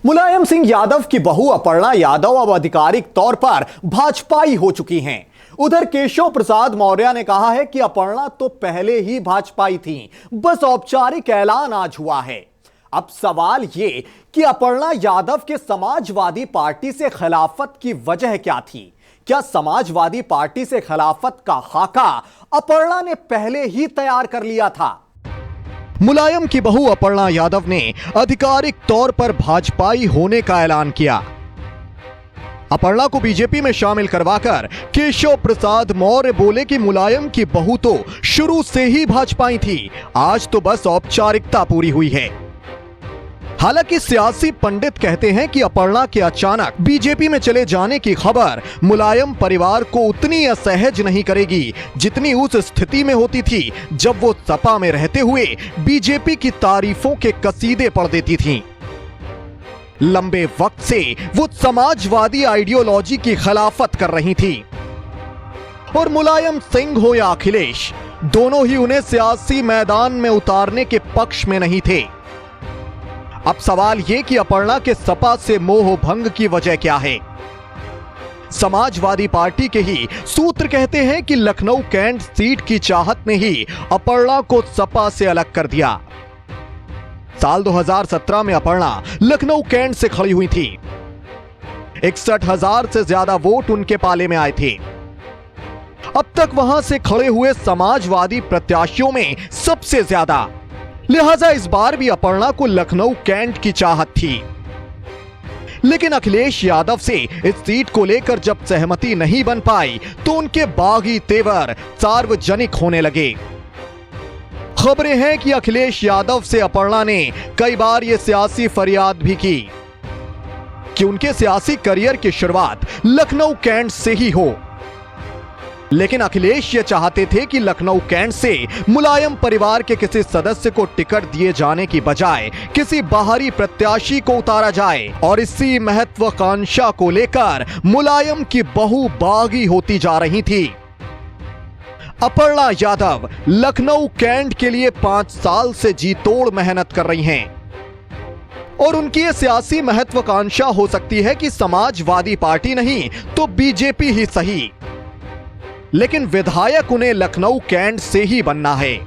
मुलायम सिंह यादव की बहू अपर्णा यादव अब आधिकारिक तौर पर भाजपाई हो चुकी हैं। उधर केशव प्रसाद मौर्य ने कहा है कि अपर्णा तो पहले ही भाजपाई थी, बस औपचारिक ऐलान आज हुआ है। अब सवाल ये कि अपर्णा यादव के समाजवादी पार्टी से खिलाफत की वजह क्या थी? क्या समाजवादी पार्टी से खिलाफत का खाका अपर्णा ने पहले ही तैयार कर लिया था? मुलायम की बहू अपर्णा यादव ने आधिकारिक तौर पर भाजपाई होने का ऐलान किया। अपर्णा को बीजेपी में शामिल करवाकर केशव प्रसाद मौर्य बोले कि मुलायम की बहू तो शुरू से ही भाजपाई थी, आज तो बस औपचारिकता पूरी हुई है। हालांकि सियासी पंडित कहते हैं कि अपर्णा के अचानक बीजेपी में चले जाने की खबर मुलायम परिवार को उतनी असहज नहीं करेगी जितनी उस स्थिति में होती थी जब वो सपा में रहते हुए बीजेपी की तारीफों के कसीदे पढ़ देती थीं। लंबे वक्त से वो समाजवादी आइडियोलॉजी की खिलाफत कर रही थी और मुलायम सिंह हो या अखिलेश, दोनों ही उन्हें सियासी मैदान में उतारने के पक्ष में नहीं थे। अब सवाल यह कि अपर्णा के सपा से मोह भंग की वजह क्या है? समाजवादी पार्टी के ही सूत्र कहते हैं कि लखनऊ कैंट सीट की चाहत ने ही अपर्णा को सपा से अलग कर दिया। साल 2017 में अपर्णा लखनऊ कैंट से खड़ी हुई थी। 61,000 से ज्यादा वोट उनके पाले में आए थे। अब तक वहां से खड़े हुए समाजवादी प्रत्याशियों में सबसे ज्यादा, लिहाजा इस बार भी अपर्णा को लखनऊ कैंट की चाहत थी। लेकिन अखिलेश यादव से इस सीट को लेकर जब सहमति नहीं बन पाई तो उनके बागी तेवर सार्वजनिक होने लगे। खबरें हैं कि अखिलेश यादव से अपर्णा ने कई बार यह सियासी फरियाद भी की कि उनके सियासी करियर की शुरुआत लखनऊ कैंट से ही हो। लेकिन अखिलेश ये चाहते थे कि लखनऊ कैंट से मुलायम परिवार के किसी सदस्य को टिकट दिए जाने की बजाय किसी बाहरी प्रत्याशी को उतारा जाए और इसी महत्वाकांक्षा को लेकर मुलायम की बहू बागी होती जा रही थी। अपर्णा यादव लखनऊ कैंट के लिए 5 साल से जी तोड़ मेहनत कर रही हैं और उनकी ये सियासी महत्वाकांक्षा हो सकती है कि समाजवादी पार्टी नहीं तो बीजेपी ही सही, लेकिन विधायक उन्हें लखनऊ कैंट से ही बनना है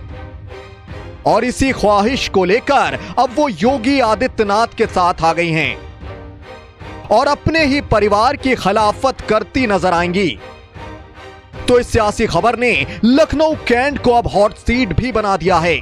और इसी ख्वाहिश को लेकर अब वो योगी आदित्यनाथ के साथ आ गई हैं और अपने ही परिवार की खिलाफत करती नजर आएंगी। तो इस सियासी खबर ने लखनऊ कैंट को अब हॉट सीट भी बना दिया है।